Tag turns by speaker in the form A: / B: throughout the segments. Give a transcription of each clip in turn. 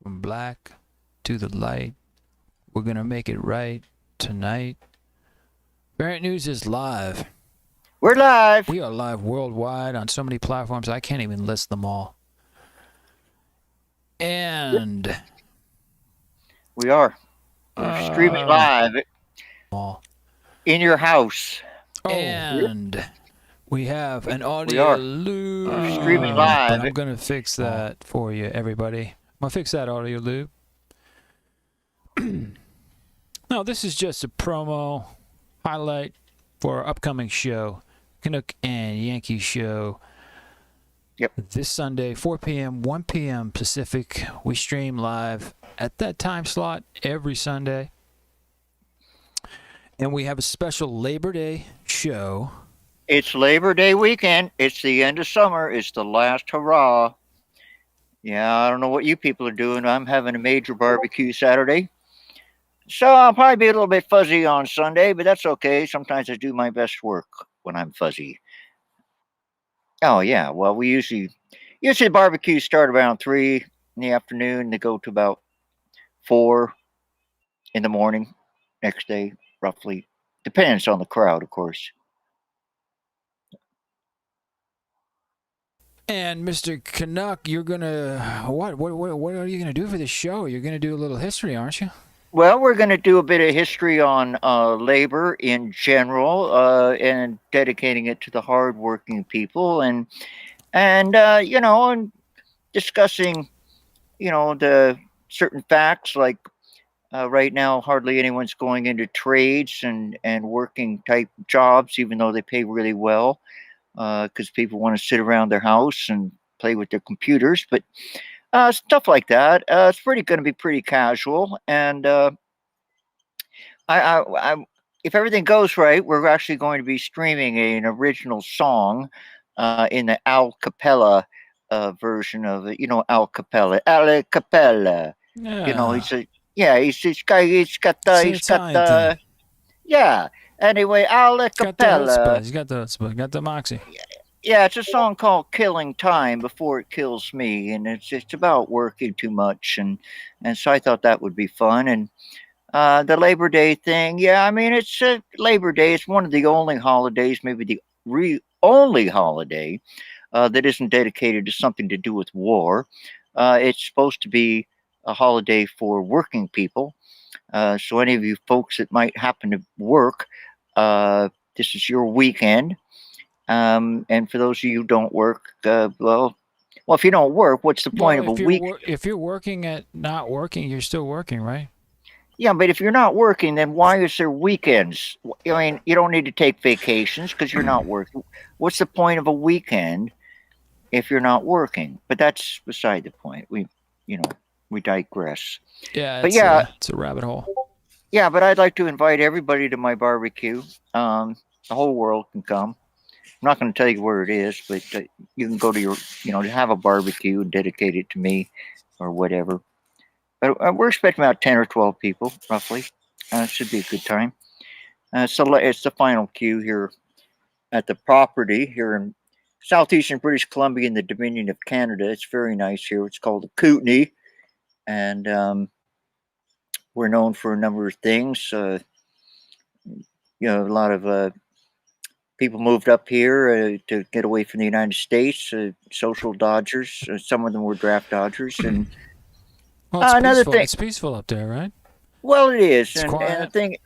A: From black to the light. We're going to make it right tonight. Variant News is live.
B: We're live.
A: We are live worldwide on so many platforms, I can't even list them all. And
B: we are. We're streaming live in your house.
A: And we have an audio loop.
B: We're streaming live.
A: But I'm going to fix that for you, everybody. I'm going to fix that audio loop. No, this is just a promo highlight for our upcoming show, Canuck and Yankee show.
B: Yep.
A: This Sunday, 4 p.m., 1 p.m. Pacific. We stream live at that time slot every Sunday. And we have a special Labor Day show.
B: It's Labor Day weekend. It's the end of summer. It's the last hurrah. Yeah, I don't know what you people are doing. I'm having a major barbecue Saturday. So I'll probably be a little bit fuzzy on Sunday, but that's okay. Sometimes I do my best work when I'm fuzzy. Oh, yeah. Well, we usually barbecues start around 3 in the afternoon. They go to about 4 in the morning next day, roughly. Depends on the crowd, of course.
A: And Mr. Canuck, you're gonna what are you gonna do for this show? You're gonna do a little history, aren't you?
B: Well, we're going to do a bit of history on labor in general, and dedicating it to the hardworking people, and discussing, the certain facts like right now, hardly anyone's going into trades and working type jobs, even though they pay really well, because people want to sit around their house and play with their computers, but. Stuff like that. It's going to be pretty casual, and if everything goes right, we're actually going to be streaming an original song in the a cappella version of it. A cappella.
A: Yeah.
B: He's got the yeah. Anyway, a cappella.
A: He's got the moxie.
B: Yeah, it's a song called "Killing Time Before It Kills Me," and it's about working too much, and so I thought that would be fun. And the Labor Day thing, yeah, I mean it's Labor Day. It's one of the only holidays, maybe the only holiday that isn't dedicated to something to do with war. It's supposed to be a holiday for working people. So any of you folks that might happen to work, this is your weekend. And for those of you who don't work, well, if you don't work, what's the point of a week?
A: If you're working at not working, you're still working, right?
B: Yeah, but if you're not working, then why is there weekends? I mean, you don't need to take vacations because you're not working. What's the point of a weekend if you're not working? But that's beside the point. We digress.
A: Yeah,
B: but
A: it's a rabbit hole.
B: Yeah, but I'd like to invite everybody to my barbecue. The whole world can come. I'm not going to tell you where it is, but you can go to your, to have a barbecue and dedicate it to me or whatever. But we're expecting about 10 or 12 people, roughly. It should be a good time. So it's the final queue here at the property here in southeastern British Columbia in the Dominion of Canada. It's very nice here. It's called the Kootenay. And we're known for a number of things. A lot of... people moved up here to get away from the United States, social dodgers. Some of them were draft dodgers. And
A: another thing, it's peaceful up there, right?
B: Well, it is.
A: And
B: the thing,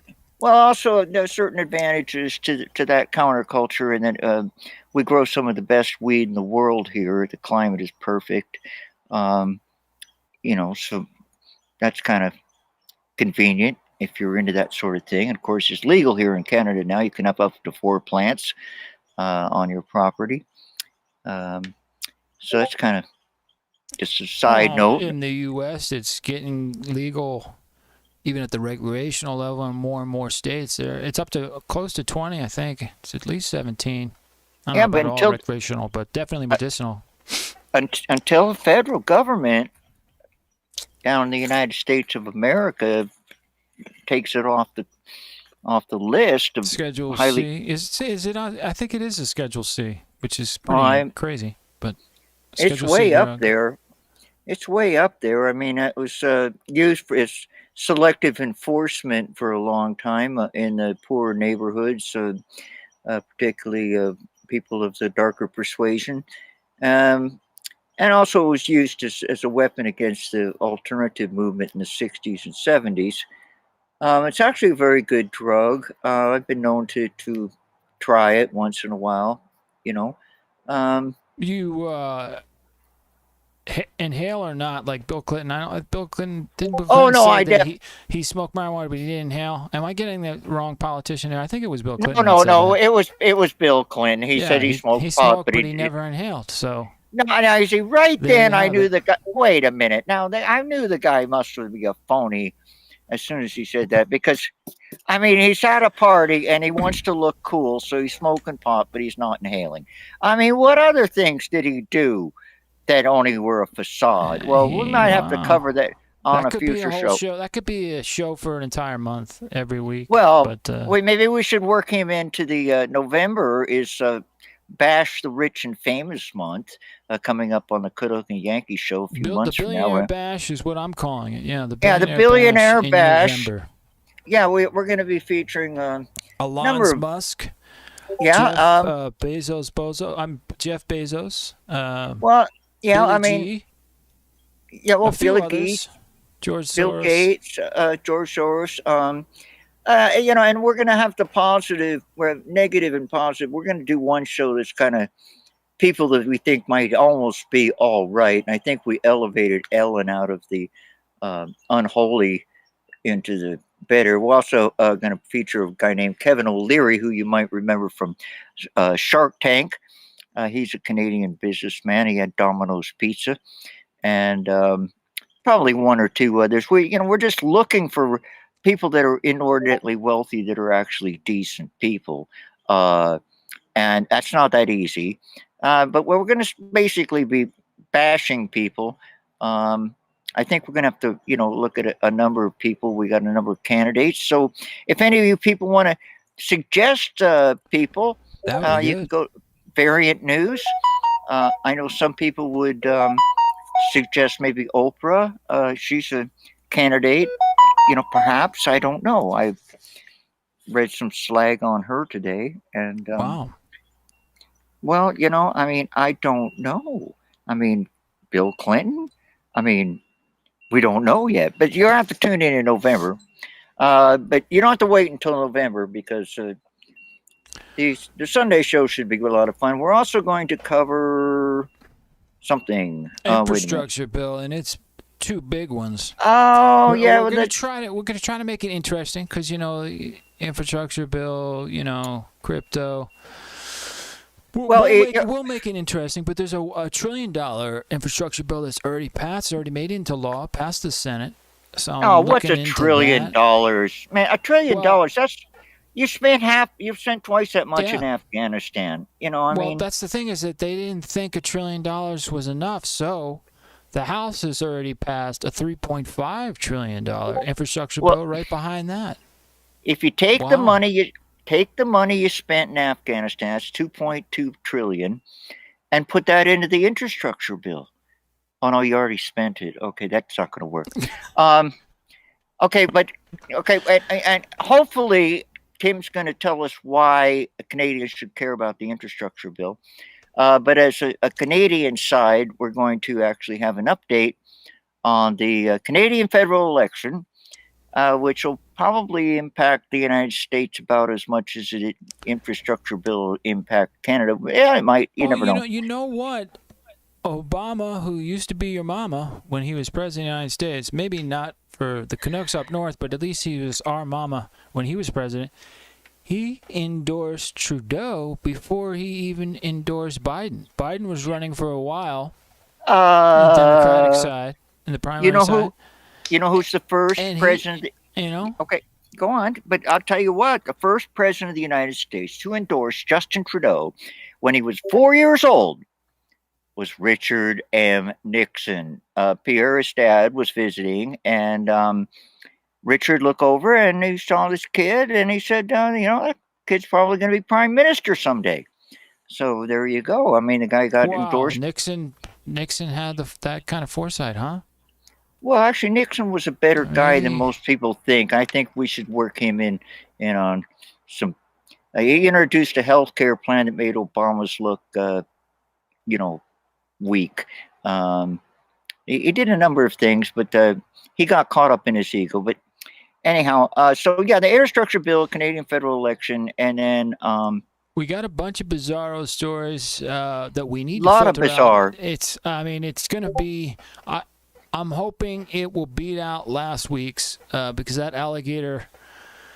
B: also there's certain advantages to that counterculture, and then we grow some of the best weed in the world here. The climate is perfect, so that's kind of convenient. If you're into that sort of thing. And of course, it's legal here in Canada now. You can have up to 4 plants on your property. So that's kind of just a side note.
A: In the U.S., it's getting legal even at the recreational level in more and more states. It's up to close to 20, I think. It's at least 17. I don't know about all recreational, but definitely medicinal.
B: Until the federal government down in the United States of America takes it off the list of
A: Schedule C. Is it? I think it is a Schedule C, which is pretty crazy. But
B: it's way up there. It's way up there. I mean, it was used for its selective enforcement for a long time in the poorer neighborhoods, particularly people of the darker persuasion. Um, and also it was used as a weapon against the alternative movement in the 60s and 70s. It's actually a very good drug. I've been known to try it once in a while, you know. Um,
A: You inhale or not, like Bill Clinton? I don't. Bill Clinton didn't Bill
B: oh
A: Clinton
B: no,
A: say
B: I
A: that
B: def
A: he smoked marijuana but he didn't inhale? Am I getting the wrong politician here? I think it was Bill
B: no
A: Clinton that
B: no
A: said
B: no.
A: that.
B: It was Bill Clinton. He said
A: Yeah,
B: he
A: he
B: smoked pot,
A: smoked
B: but
A: but he never inhaled. So
B: no. Now you see, right
A: there you
B: then I
A: have
B: knew
A: it.
B: the guy. Wait a minute. Now I knew the guy must be a phony as soon as he said that because I mean, he's at a party and he wants to look cool, so he's smoking pot, but he's not inhaling. I mean, what other things did he do that only were a facade? Well, we might have to
A: Wow.
B: cover that on
A: That
B: a
A: could be a
B: future
A: whole
B: show.
A: show. That could be a show for an entire month every week.
B: Well,
A: But
B: maybe we should work him into the November is Bash the Rich and Famous month coming up on the Canuck Yankee show a few
A: the
B: months from now.
A: billionaire bash is what I'm calling it. Yeah, the
B: Yeah, the
A: billionaire bash
B: Billionaire
A: in
B: Bash.
A: November.
B: Yeah, we're going to be featuring a number
A: Elon
B: of,
A: Musk,
B: yeah,
A: Jeff Bezos, I'm Jeff Bezos,
B: well, yeah, I
A: Billy
B: mean,
A: G,
B: yeah,
A: a
B: well,
A: few
B: Billy Geese,
A: others, George
B: Bill
A: Soros.
B: Gates, George Soros. And we're going to have the positive, we're negative and positive. We're going to do one show that's kind of people that we think might almost be all right. And I think we elevated Ellen out of the unholy into the better. We're also going to feature a guy named Kevin O'Leary, who you might remember from Shark Tank. He's a Canadian businessman. He had Domino's Pizza and probably one or two others. We're just looking for people that are inordinately wealthy that are actually decent people, and that's not that easy. But we're going to basically be bashing people. Um, I think we're going to have to, look at a number of people. We got a number of candidates. So if any of you people want to suggest people,
A: That would be
B: you can
A: good.
B: go Variant News. I know some people would suggest maybe Oprah. She's a candidate. Perhaps I don't know. I've read some slag on her today, and
A: Wow.
B: well, I mean, I don't know. I mean, Bill Clinton. I mean, we don't know yet, but you have to tune in November. But you don't have to wait until November because the Sunday show should be a lot of fun. We're also going to cover something. Wait a minute.
A: Infrastructure bill, and it's two big ones.
B: Oh yeah,
A: We're gonna try to make it interesting because infrastructure bill, crypto. We'll make it interesting, but there's a $1 trillion infrastructure bill that's already passed, already made into law, passed the Senate. So I'm
B: what's
A: looking
B: $1
A: into
B: trillion,
A: that.
B: man?
A: Well,
B: $1 trillion. You've spent twice that much
A: yeah.
B: in Afghanistan. I
A: Well,
B: mean,
A: that's the thing is that they didn't think $1 trillion was enough, so the House has already passed a $3.5 trillion infrastructure
B: well,
A: bill right behind that.
B: if you take the
A: Wow.
B: money you spent in Afghanistan, it's 2.2 trillion, and put that into the infrastructure bill. Oh no, you already spent it. Okay, that's not going to work. Um, okay, and hopefully Tim's going to tell us why Canadians should care about the infrastructure bill. But as a Canadian side, we're going to actually have an update on the Canadian federal election, which will probably impact the United States about as much as the infrastructure bill impact Canada. Yeah, it might. You
A: Oh,
B: never know.
A: you know what? Obama, who used to be your mama when he was president of the United States, maybe not for the Canucks up north, but at least he was our mama when he was president. He endorsed Trudeau before he even endorsed Biden. Biden was running for a while on the Democratic side, in the
B: You
A: primary
B: know
A: side,
B: who? You know who's the first
A: and
B: president?
A: you know,
B: Okay, go on. But I'll tell you what: the first president of the United States to endorse Justin Trudeau when he was 4 years old was Richard M. Nixon. Pierre's dad was visiting, and Richard looked over and he saw this kid, and he said, that kid's probably going to be prime minister someday. So there you go. I mean, the guy got
A: wow,
B: endorsed.
A: Nixon Nixon had that kind of foresight, huh?
B: Well, actually, Nixon was a better guy than
A: Maybe.
B: most people think. I think we should work him in on some. He introduced a health care plan that made Obama's look, you know, weak. Um, he did a number of things, but he got caught up in his ego. But anyhow, so yeah, the infrastructure bill, Canadian federal election, and then
A: We got a bunch of bizarro stories that we need to
B: lot of
A: filter out.
B: bizarre.
A: I mean, it's going to be. I'm hoping it will beat out last week's because that alligator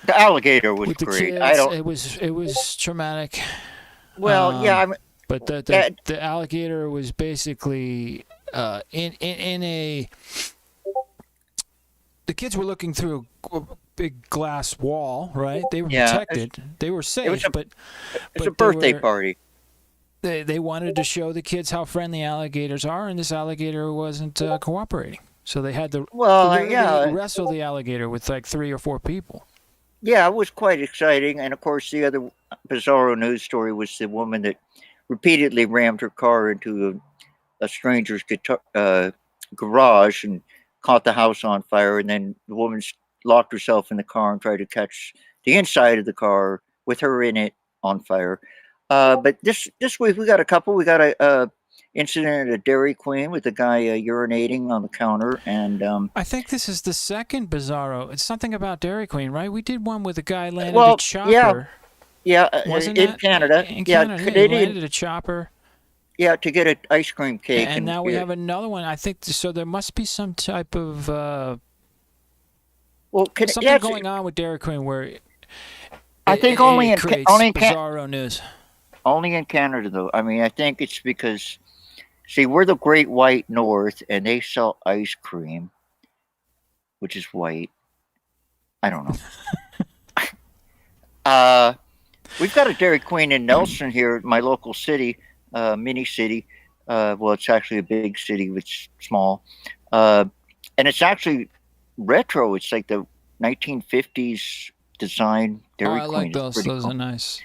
B: The alligator was
A: with the
B: great. I
A: kids,
B: don't.
A: it was traumatic.
B: Well, yeah,
A: But the,
B: uh,
A: the the alligator was basically in a. The kids were looking through a big glass wall, right? They were
B: yeah.
A: protected. They were safe,
B: It was a
A: but
B: it's a
A: but they
B: birthday
A: were
B: party.
A: they wanted to show the kids how friendly alligators are, and this alligator wasn't cooperating. So they had to
B: Well,
A: literally
B: yeah,
A: wrestle the alligator with like 3 or 4 people.
B: yeah, it was quite exciting. And of course, the other bizarro news story was the woman that repeatedly rammed her car into a stranger's garage and caught the house on fire. And then the woman locked herself in the car and tried to catch the inside of the car with her in it on fire. But this week we got a couple. We got a incident at a Dairy Queen with a guy urinating on the counter, and
A: I think this is the second bizarro. It's something about Dairy Queen, right? We did one with a guy landed a
B: well, yeah,
A: chopper.
B: yeah,
A: Wasn't
B: in
A: that
B: Canada,
A: in
B: yeah,
A: Canada? Yeah, he
B: Canadian,
A: landed a chopper,
B: yeah, to get an ice cream cake,
A: and
B: and
A: now we have another one. I think so. There must be some type of
B: well,
A: something
B: yeah,
A: going on with Dairy Queen where
B: I think only
A: it
B: in
A: creates bizarro news.
B: only in Canada though. I mean, I think it's because see, we're the Great White North, and they sell ice cream, which is white. I don't know. We've got a Dairy Queen in Nelson here, my local city, mini city. Well, it's actually a big city, it's small, uh, and it's actually retro. It's like the 1950s design
A: Oh,
B: Dairy
A: I like
B: Queen. It's
A: those.
B: pretty
A: Those
B: cool.
A: are nice.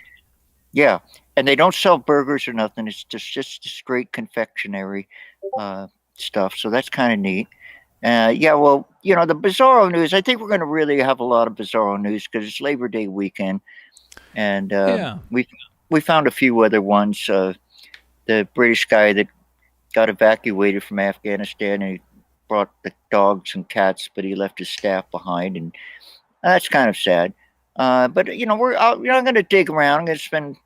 B: Yeah, and they don't sell burgers or nothing. It's just straight confectionery uh, stuff. So that's kind of neat. Yeah, well, the Bizarro news. I think we're going to really have a lot of Bizarro news because it's Labor Day weekend, and
A: Yeah.
B: we found a few other ones. The British guy that got evacuated from Afghanistan and he brought the dogs and cats, but he left his staff behind, and that's kind of sad. But we're out. I'm going to dig around. I'm going to spend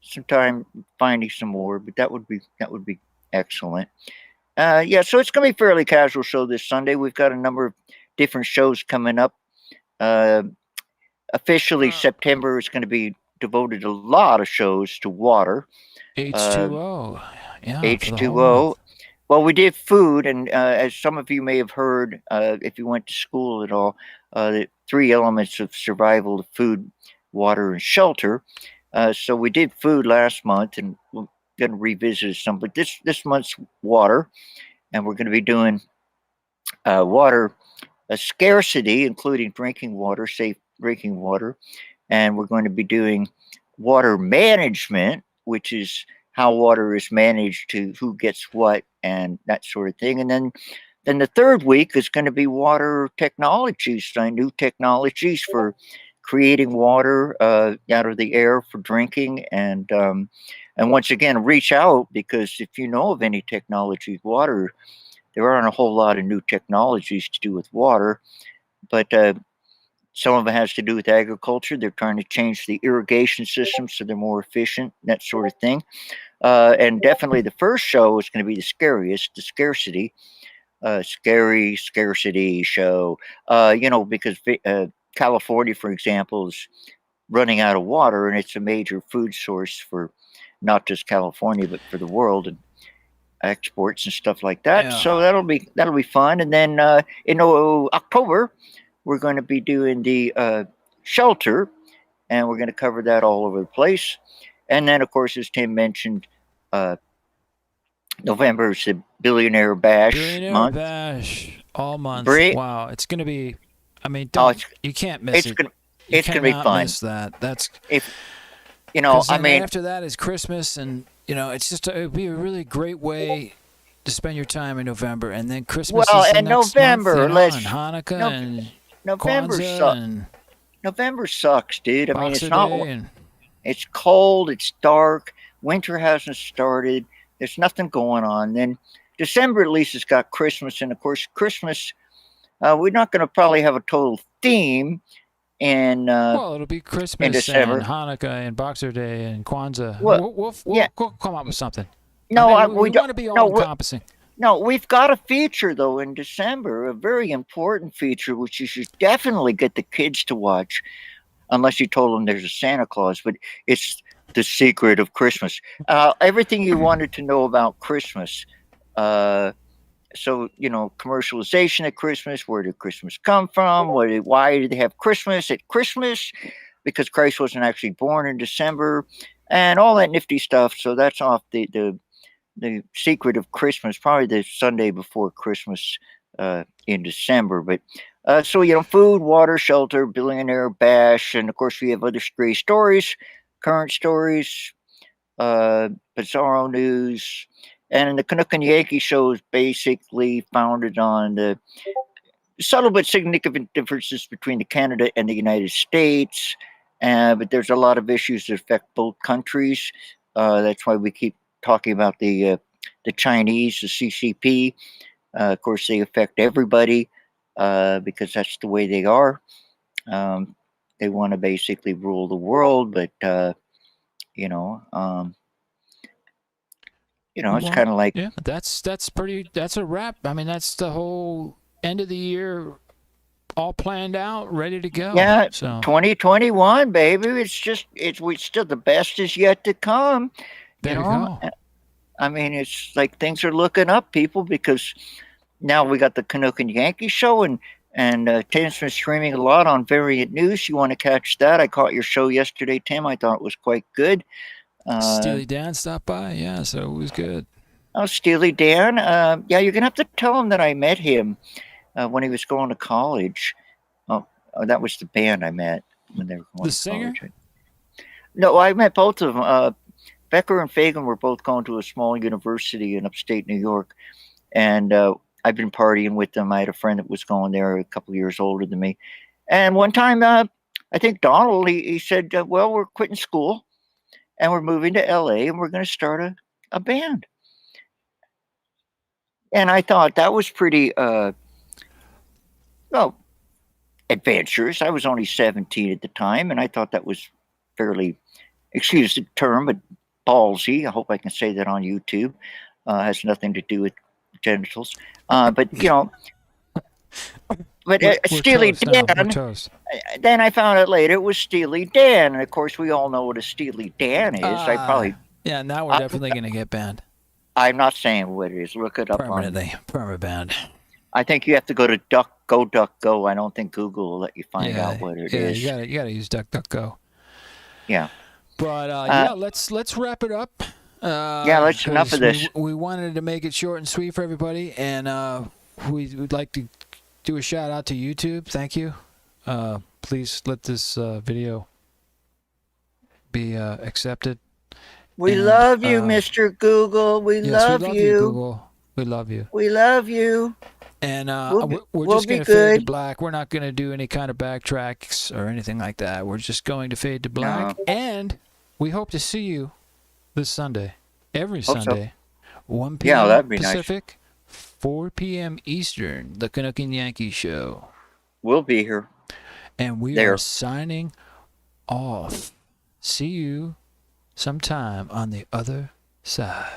B: some time finding some more, but that would be excellent. Yeah, so it's going to be a fairly casual show this Sunday. We've got a number of different shows coming up. Uh, Officially, September is going to be devoted a lot of shows to water. Uh,
A: H2O. Yeah, for the whole
B: H2O.
A: month.
B: Well, we did food, and as some of you may have heard, if you went to school at all, the 3 elements of survival: food, water, and shelter. So we did food last month, and we're going to revisit some. But this month's water, and we're going to be doing water scarcity, including drinking water, safe drinking water, and we're going to be doing water management, which is how water is managed to who gets what and that sort of thing. And then the third week is going to be water technologies, new technologies for creating water out of the air for drinking, and once again reach out because if you know of any technology water, there aren't a whole lot of new technologies to do with water, but some of it has to do with agriculture. They're trying to change the irrigation system so they're more efficient, that sort of thing. And definitely the first show is going to be the scariest, the scarcity, scary scarcity show. Because California, for example, is running out of water, and it's a major food source for not just California but for the world and exports and stuff like that. So
A: Yeah.
B: that'll be fun. And then in October, we're going to be doing the shelter, and we're going to cover that all over the place. And then, of course, as Tim mentioned, uh, November is the Billionaire Bash
A: Billionaire
B: month.
A: Bash all month.
B: Bri-
A: Wow, it's gonna be. I mean,
B: oh,
A: you can't miss
B: it's
A: it.
B: gonna
A: You
B: it's gonna be
A: cannot
B: fun.
A: miss that. That's
B: If
A: because
B: I
A: then
B: mean,
A: after that is Christmas, and it's just it'd be a really great way to spend your time in November, and then Christmas
B: Well,
A: is the
B: and
A: next month,
B: November,
A: and Hanukkah
B: no,
A: and
B: November
A: Kwanzaa
B: sucks.
A: and
B: November sucks, dude. I mean,
A: Boxer Day, and
B: it's cold, it's dark, winter hasn't started. There's nothing going on. Then December at least has got Christmas, and of course Christmas. We're not going to probably have a total theme in
A: well, it'll be Christmas and
B: December.
A: Hanukkah and Boxer Day and Kwanzaa.
B: Well,
A: We'll
B: yeah,
A: come up with something. I
B: no,
A: mean,
B: we
A: we
B: don't.
A: want to be all
B: No,
A: encompassing.
B: no, we've got a feature though in December, a very important feature, which you should definitely get the kids to watch, unless you told them there's a Santa Claus. But it's the secret of Christmas. Everything you wanted to know about Christmas. Uh, so commercialization at Christmas. Where did Christmas come from? Why did they have Christmas at Christmas? Because Christ wasn't actually born in December, and all that nifty stuff. So that's off the secret of Christmas, probably the Sunday before Christmas in December. But so food, water, shelter, billionaire bash, and of course we have other stray stories, current stories, bizarro news, and the Canuck Yankee show is basically founded on the subtle but significant differences between the Canada and the United States. But there's a lot of issues that affect both countries. That's why we keep talking about the Chinese, the CCP. Of course, they affect everybody because that's the way they are. They want to basically rule the world, but you know, um, it's
A: Well,
B: kind of like
A: yeah, that's a wrap. I mean, that's the whole end of the year, all planned out, ready to go.
B: yeah,
A: So
B: 2021, baby. We still the best is yet to come. You
A: there you
B: know,
A: go.
B: I mean, it's like things are looking up, people, because now we got the Canuck Yankee show, and Tim's been streaming a lot on Variant News. You want to catch that? I caught your show yesterday, Tim. I thought it was quite good.
A: Steely Dan stopped by, yeah, so it was good.
B: Oh, Steely Dan. Yeah, you're gonna have to tell him that I met him when he was going to college. That was the band I met when they were going
A: The
B: to
A: singer?
B: college. No, I met both of them. Becker and Fagan were both going to a small university in upstate New York, and I've been partying with them. I had a friend that was going there a couple of years older than me, and one time, I think Donald he said, "Well, we're quitting school and we're moving to LA and we're going to start a band." And I thought that was pretty well adventurous. I was only 17 at the time, and I thought that was fairly, excuse the term, but ballsy. I hope I can say that on YouTube. Has nothing to do with genitals. But
A: We're
B: Steely
A: toast now. We're
B: Dan.
A: toast.
B: Then I found out later it was Steely Dan, and of course we all know what a Steely Dan is.
A: Yeah, now we're definitely going to get banned.
B: I'm not saying what it is. Look it up
A: permanently. Permanent banned.
B: I think you have to go to DuckDuckGo. I don't think Google will let you find out what it is.
A: Yeah, you gotta use DuckDuckGo.
B: Yeah.
A: But yeah, let's wrap it up.
B: Yeah, let's enough of this.
A: We wanted to make it short and sweet for everybody, and we would like to do a shout out to YouTube. Thank you. Please let this video be accepted.
B: We love you, Mr. Google. We love you,
A: Google. We love you.
B: We love you.
A: And we're
B: we'll
A: just going to fade to black. We're not going to do any kind of backtracks or anything like that. We're just going to fade to black. No. And we hope to see you this Sunday. Every Sunday. So. 1 p.m. Pacific, nice. 4 p.m. Eastern. The Canuck Yankee Show.
B: We'll be here.
A: And we are signing off. See you sometime on the other side.